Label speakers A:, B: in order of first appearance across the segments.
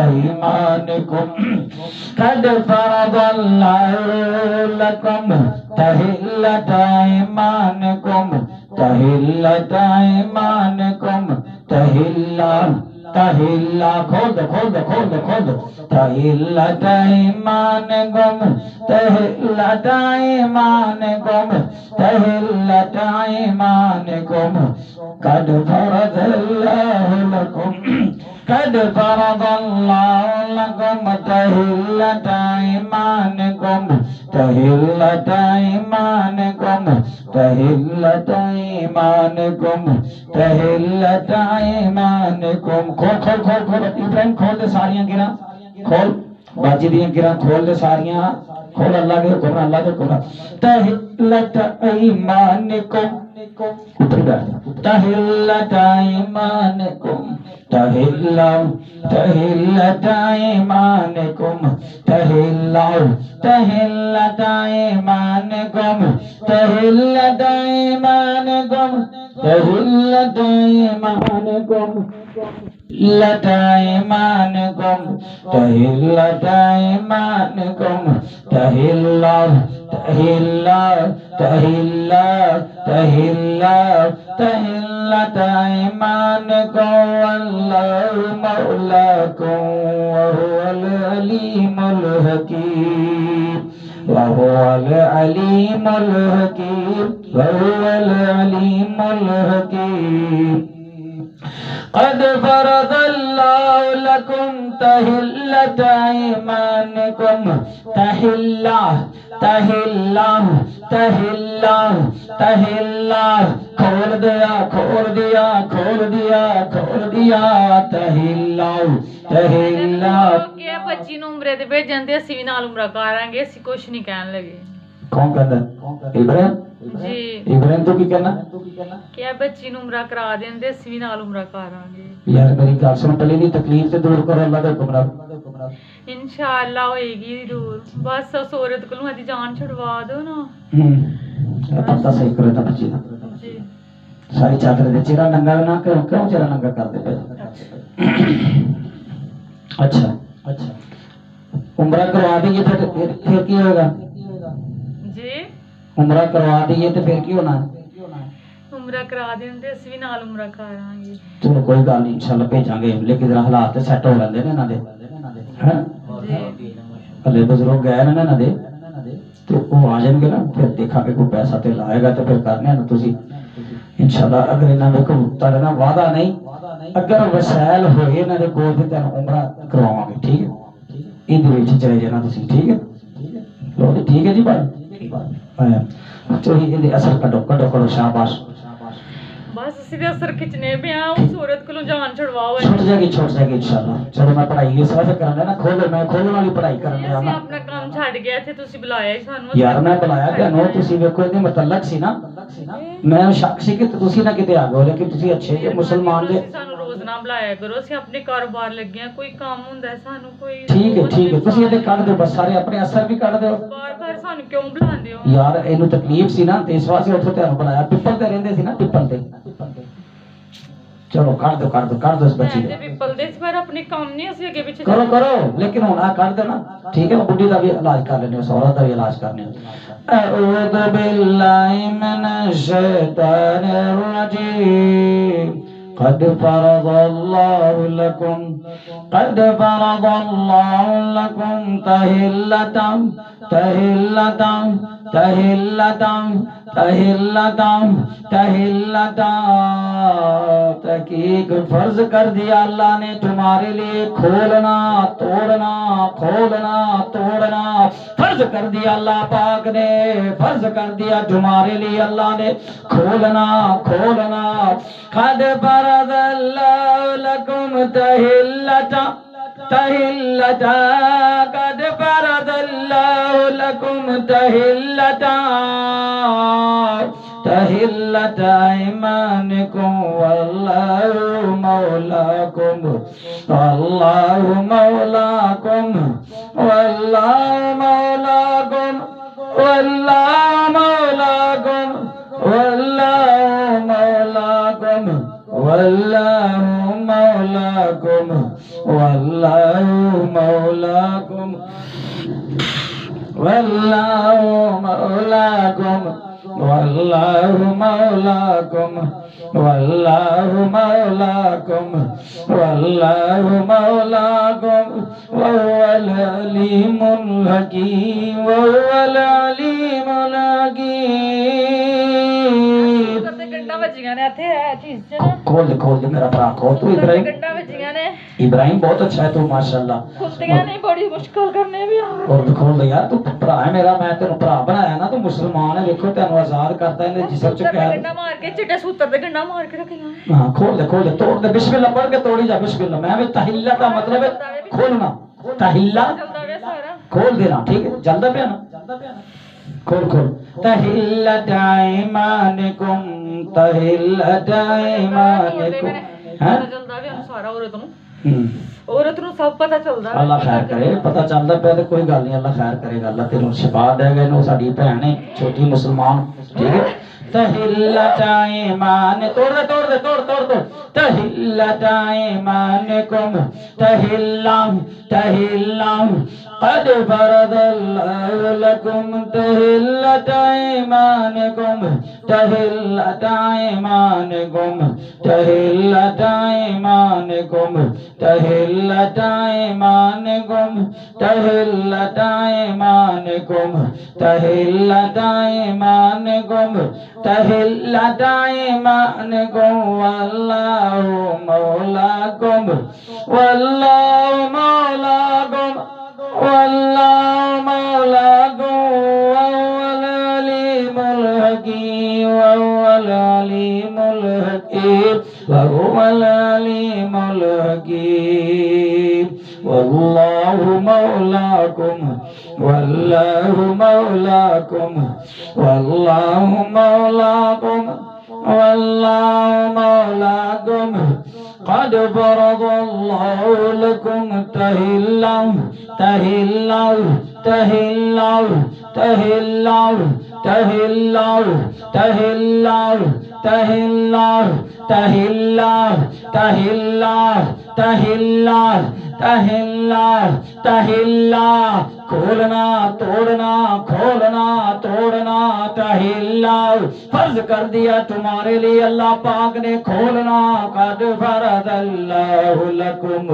A: अयमानिकुम कद फरदल्लाहु लकुम तहिल्लत अयमानिकुम तहिल्लत अयमानिकुम तहिल्ला तहिल्ला खोल दो तहिल्लत अयमानिकुम तहिल्लत अयमानिकुम तहिल्लत अयमानिकुम कद फरदल्लाहु लकुम कद फरदल्लाहु लकुम तहिल्लत अयमानिकुम तहिल्लत अयमानिकुम तहिल्लत अयमानिकुम तहिल्लत अयमानिकुम खोल इब्राहिम खोल दे सारियां गिरा खोल बाजी दियां गिरा खोल दे सारियां खोल अल्लाह के हुक्म अल्लाह के हुक्म तहिल्लत अयमानिकुम ऊपर बैठ तहिल्लत अयमानिकुम तहिल्लत अयमानिकुम तहिल्लत अयमानिकुम तहिल्लत अयमानिकुम तहिल्लत अयमानिकुम लत अयमानिकुम तहिल्लत अयमानिकुम तहिल्ला तहिल्ला तहिल्ला तहिल्ला तहिल्लत अयमानिकुम वल्लाहु मौलाकुम व हुवल अलीमुल हकीम व हुवल अलीमुल हकीम व हुवल अलीमुल हकीम قد فرض الله لكم تحلة أيمانكم تحلة تحلة تحلة تحلة खोल दिया तहिल्ला तहिल्ला
B: क्या बच्ची नु उम्रे ते भेजन ते ਅਸੀਂ ਵੀ ਨਾਲ ਉਮਰਾ ਕਰਾਂਗੇ ਅਸੀਂ ਕੁਝ ਨਹੀਂ ਕਹਿਣ ਲੱਗੇ
A: कौन कहता इब्राहिम
B: जी
A: इब्राहिम तो की कहना
B: क्या बच्ची नु उमरा करा देंदे ਅਸੀਂ ਵੀ ਨਾਲ ਉਮਰਾ ਕਰਾਂਗੇ
A: यार मेरी गल सुन पहले दी तकलीफ से दूर करो अल्लाह का हुक्म
B: इंशाअल्लाह होएगी दूर बस उस औरत को हदी जान छुड़वा दो ना
A: पता सही करो ता बच्ची
B: जी
A: सारी चादर दे चेहरा नंगा ना क्यों चेहरा नंगा कर दे पे अच्छा उम्रा करवा देंगे फिर की होगा
B: जी
A: उम्रा करवा दिए तो फिर की होना
B: उम्रा करा देंदे ਅਸੀਂ ਵੀ ਨਾਲ ਉਮਰਾ ਕਰਾਂਗੇ
A: चलो कोई गल नहीं इंशाल्लाह भेजांगे लेकिन जरा हालात सेट हो लेंदे ने इना दे हैं
B: जी
A: अल्ले बुजुर्ग गए ने इना दे तो वो आ जाएंगे ना फिर देखांगे कोई पैसा ते लाएगा तो फिर करने ना तुसी इंशाल्लाह अगर इना में को तरना वादा नहीं अगर वसैल होए ना दे कोल ते तेन उम्रा करवावांगे ठीक है इधर विच चले जाना तुसी ठीक है लो ठीक है जी भाई तो ये असर कड़ो शाबाश
B: बस सीधे असर खिंचने पे आ उस औरत को जान छुड़वाओ
A: छूट जाएगी इंशाल्लाह चलो मैं पढ़ाई ये सब कराना ना खोलो वाली पढ़ाई करने
B: ਅਸੀਂ ਆਪਣਾ ਕੰਮ ਛੱਡ ਗਿਆ ਇੱਥੇ ਤੁਸੀਂ ਬੁਲਾਇਆ ਹੀ ਸਾਨੂੰ
A: यार मैं बुलाया तैਨੂੰ ਤੁਸੀਂ ਵੇਖੋ ਇਹਦੇ ਮੁਤਲਕ ਸੀ ਨਾ मैं शक ਸੀ कि ਤੁਸੀਂ ਨਾ ਕਿਤੇ ਆ ਗਏ लेकिन ਤੁਸੀਂ अच्छे ਜੇ मुसलमान ਦੇ
B: ਸਾਨੂੰ ਰੋਜ਼ ਨਾ ਬੁਲਾਇਆ ਕਰੋ ਅਸੀਂ ਆਪਣੇ ਕਾਰੋਬਾਰ ਲੱਗੇ ਆ ਕੋਈ ਕੰਮ ਹੁੰਦਾ ਸਾਨੂੰ ਕੋਈ
A: ठीक है ਤੁਸੀਂ ਇਹਦੇ ਕੱਢ ਦਿਓ ਬਸ ਸਾਰੇ ਆਪਣੇ ਅਸਰ ਵੀ ਕੱਢ ਦਿਓ
B: ਬਾਰ-ਬਾਰ ਸਾਨੂੰ ਕਿਉਂ ਬੁਲਾਉਂਦੇ ਹੋ
A: यार ਇਹਨੂੰ ਤਕਲੀਫ ਸੀ ਨਾ ਤੇ ਇਸ ਵਾਸਤੇ ਉੱਥੇ ਤੁਹਾਨੂੰ ਬੁਲਾਇਆ ਪਿੱਪਲ ਤੇ ਰਹਿੰਦੇ ਸੀ ਨਾ ਪਿੱਪਲ ਤੇ चलो कर दो इस बच्ची
B: ਦੇ ਪਿੱਪਲ ਦੇ ਪਰ ਆਪਣੇ ਕੰਮ ਨਹੀਂ ਅਸੀਂ ਅੱਗੇ ਪਿੱਛੇ
A: करो लेकिन हुन आ कर देना ठीक है बुढ़ी का भी इलाज कर लेने उस औरत का भी इलाज करने अऊज़ु बिल्लाहि मिनश शैतानिर रजीम قد فرض الله لكم तहकीक फर्ज कर दिया अल्लाह ने तुम्हारे लिए खोलना तोड़ना फर्ज कर दिया अल्लाह पाक ने फर्ज कर दिया तुम्हारे लिए अल्लाह ने खोलना कद फरज़ल्लाहु लकुम तहिल्लता कद फरज़ल्लाहु लकुम तहिल्लता ऐमानिकुम वल्लाहु मौलाकुम वल्लाहु मौलाकुम वल्लाहु मौलाकुम वल्लाहु मौलाकुम वल्लाहु मौलाकुम वल्लाहु मौलाकुम वहुवल अलीमुल हकीम वहुवल अलीमुल हकीम।
B: करते गंडा बजियां ने इथे है चीज च ना
A: खोल दे मेरा भरा खोल तू इब्राहिम
B: गंडा बजियां ने
A: इब्राहिम बहुत अच्छा है तू माशाल्लाह
B: खुलदियां नहीं बड़ी मुश्किल करने भी
A: खोल दे यार तू भरा है मेरा मैं तेन भरा बनाया ना तू मुसलमान है देखो तेन आजाद करता है जिसम च क्या
B: गंडा मार के चिट्टे सूतर दे गंडा मार के रखिया
A: हां खोल दे तोड़ दे बिस्मिल्लाह पढ़ के तोड़ी जा बिस्मिल्लाह मैं भी तहिल्ला का मतलब है खोलना तहिल्ला
B: चलदा वे सारा
A: खोल देना ठीक है जल्दा पे ना खोल तहिल्लत ईमानिकुम तहिल्लत ईमानिकुम हैं
B: चलदा वे सारा औरत नु सब पता चलदा
A: अल्लाह खैर करे पता चलदा पे तो कोई गल नहीं अल्लाह खैर करेगा अल्लाह तेनू शिफा देगा नो साडी भैन है छोटी मुसलमान ठीक है तहिल्लत ईमान तोड़ दे तहिल्लत ईमानिकुम तहिल्ला قد فرض الله لكم تهلة أيمانكم تهلة أيمانكم تهلة أيمانكم تهلة أيمانكم تهلة أيمانكم تهلة أيمانكم تهلة أيمانكم والله مولاكم والله مولاكم والله مولاكم وهو العليم الحكيم وهو العليم الحكيم وهو العليم الحكيم والله مولاكم والله مولاكم والله مولاكم والله مولاكم قد فرض الله لكم تهلوا تهلوا تهلوا تهلوا تهلوا تهلوا تهلوا تهلوا تهلوا تهلوا تهلوا تهلوا खोलना तोड़ना खोलना तोड़ना तहिल्लाह फर्ज कर दिया तुम्हारे लिए अल्लाह पाक ने खोलना कद फरदल्लाहु लकुम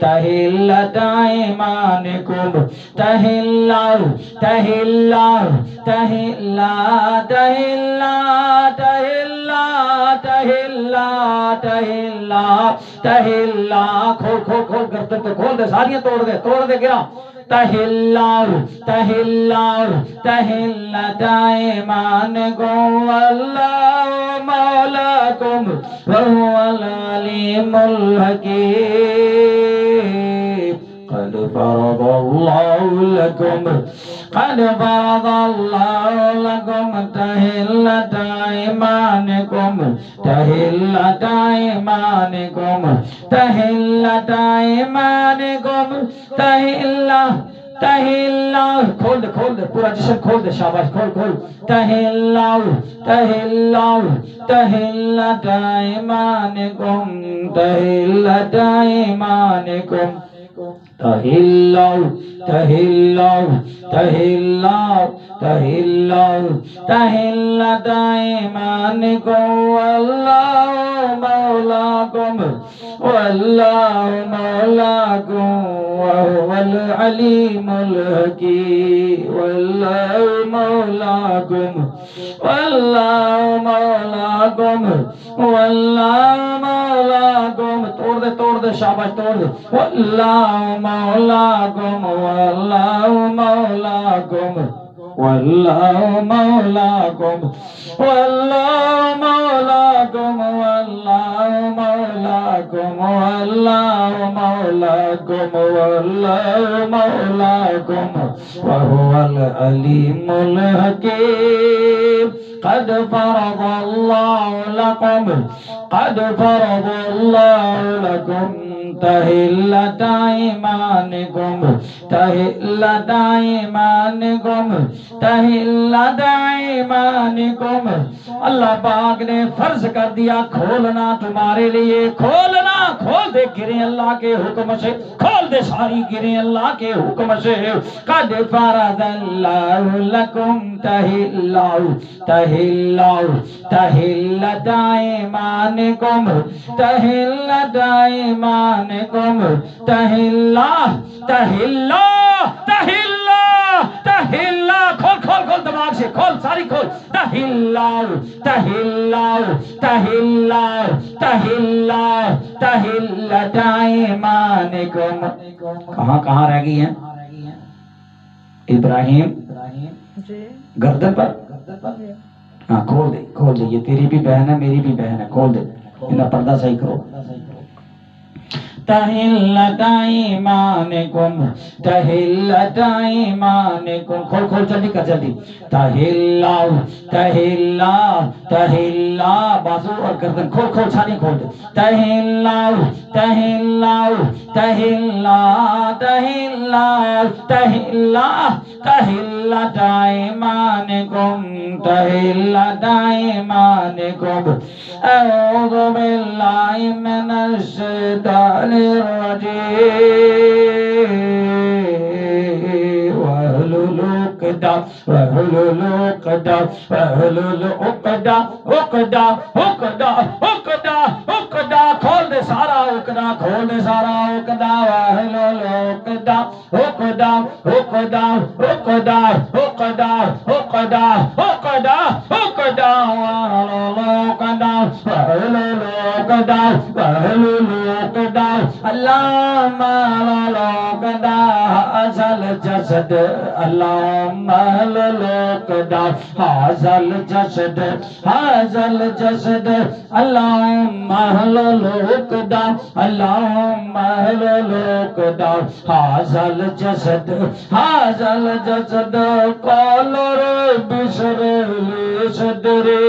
A: तहिल्लत ईमानिकुम तहिल्लाह तहिल्लाह तहिल्लाह तहिल्लाह तहिल्लाह तहिल्लाह तहिल्लाह तहिल्लाह खोल गर्दन तो खोल दे सारियां तोड़ दे गिरा तहिल्लाह तहिल्लाह तहिल्लत ईमानिकुम वल्लाहु मौलाकुम वहुवल अलीमुल हकीम قد فرض الله لكم قد فرض الله لكم تهلة أيمانكم تهلة أيمانكم تهلة أيمانكم तहिल्ला खोल दे पूरा जिस्म खोल दे शाबाश खोल तहिल्ला तहिल्लत ईमानिकुम तहिल्लत ईमानिकुम तहिल्लाह तहिल्लाह तहिल्लाह तहिल्लाह तहिल्लत ईमानिकुम वल्लाहु मौलाकुम वल्लाहु मौलाकुम वहुवल अलीमुल हकीम वल्लाहु मौलाकुम वल्लाहु मौलाकुम वल्लाहु मौलाकुम तोड़ दे शाबाश तोड़ दे वल्लाहु मौलाकुम वल्लाहु मौलाकुम वल्लाहु मौलाकुम वल्लाहु मौलाकुम वल्लाहु मौलाकुम वल्लाहु मौलाकुम वल्लाहु मौलाकुम वहुवल अलीमुल हकीम قد فرض الله لكم قد فرض الله لكم तहिल्लत ईमानिकुम तहिल्लत ईमानिकुम तहिल्लत ईमानिकुम। अल्लाह पाक ने फर्ज कर दिया खोलना तुम्हारे लिए, खोलना, खोल दे गिरे अल्लाह के हुक्म से, खोल दे सारी गिरे अल्लाह के हुक्म से। कद फरदल्लाहु लकुम तहिल्लाहु तहिल्लाहु तहिल्लत ईमानिकुम तहिल्लत ईमानिकुम तहिल्ला तहिल्ला तहिल्ला तहिल्ला। खोल खोल खोल दिमाग से खोल, सारी खोल। तहिल्लाहु तहिल्लाहु तहिल्लाहु तहिल्लाहु तहिल्लत ईमानिकुम। कहाँ कहाँ रह गई है इब्राहिम?
B: जी
A: गर्दन पर। हाँ खोल दे, खोल दे। ये तेरी भी बहन है, मेरी भी बहन है, खोल दे। इनका पर्दा सही करो। तहिल्लत ईमानिकुम तहिल्लत ईमानिकुम। खोल खोल जल्दी कर जल्दी। तहिल्लाहु तहिल्ला तहिल्ला। बाजू और गर्दन खोल खोल, सारी खोल दे। तहिल्लाहु तहिल्लाहु तहिल्ला तहिल्ला तहिल्ला तहिल्लत ईमानिकुम तहिल्लत ईमानिकुम। अऊज़ु बिल्लाहि मिनश शैतानिर रजीम। वहलुल उक़दा वहलुल उक़दा वहलुल उक़दा उक़दा उक़दा उक़दा उक़दा। खोल दे सारा उक़दा, खोल दे सारा उक़दा। वहलुल उक़दा उक़दा उक़दा उक़दा उक़दा उक़दा उक़दा उक़दा। वहलुल उक़दा वहलुल उक़दा वहलुल उक़दा। अल्लाहुम्मा वहलुल उक़दा हाज़ल जसद अल्लाहुम्मा वहलुल उक़दा हाज़ल जसद हाज़ल जसद अल्लाहुम्मा वहलुल उक़दा अल्लाहुम्मा वहलुल उक़दा हाज़ल जसद हाज़ल जसद। क़ाल रब्बि इश्रह ली सदरी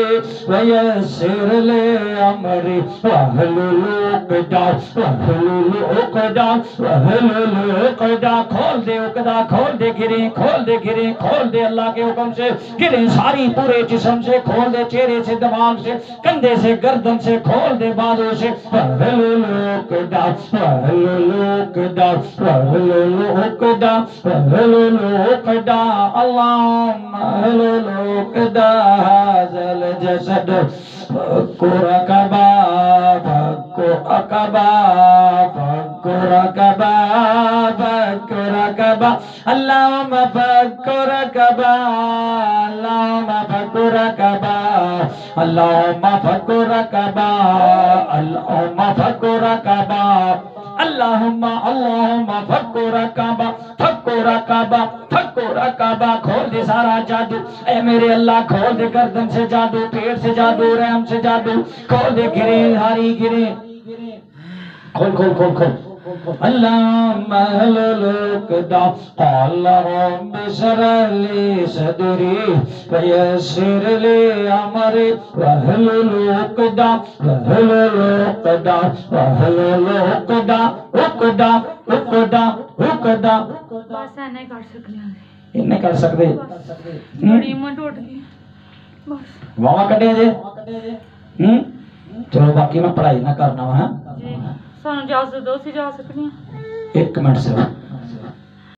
A: वयस्सिर ली अमरी वहलुल उक़दा वहलुल उक़दा वहलुल उक़दा। खोल दे उक़दा, खोल दे गिरे, खोल दे गिरे, खोल दे अल्लाह के हुक्म से गिरे सारी पूरे जिस्म से, खोल दे चेहरे से, दिमाग से, कंधे से, गर्दन से, खोल दे बाजू से। वहलुल उक़दा वहलुल उक़दा वहलुल उक़दा वहलुल उक़दा। अल्लाहुम्मा वहलुल उक़दा हाज़ल जसद फक्कु रक़बा फक्कु अक़बा फक्कु रक़बा फक्कु रक़बा। अल्लाहुम्मा फक्कु रक़बा अल्लाहुम्मा फक्कु रक़बा अल्लाहुम्मा फक्कु रक़बा अल्लाहुम्मा फक्कु रक़बा अल्लाहुम्मा अल्लाहुम्मा फक्कु रक़बा फक्कु रक़बा फक्कु रक़बा। खोल दे सारा जादू ए मेरे अल्लाह, खोल दे गर्दन से जादू, पेट से जादू, रहम से जादू, खोल दे गिरे हारी गिरे, खोल खोल खोल खोल। अल्लाहुम्मा वहलुल उक़दा क़ाल रब्बि इश्रह ली सदरी वयस्सिर ली अमरी वहलुल उक़दा वहलुल उक़दा वहलुल उक़दा उक़दा उक़दा उक़दा।
B: बस ऐने कर सकने हैं,
A: इन्हें कर सकते
B: बड़ी हिम्मत उठ गई बस।
A: वावा कटे जे चलो बाकी मैं पढ़ाई ना करना वा।
B: जी सानू इजाजत दो, सी जा सकनी हैं।
A: एक मिनट से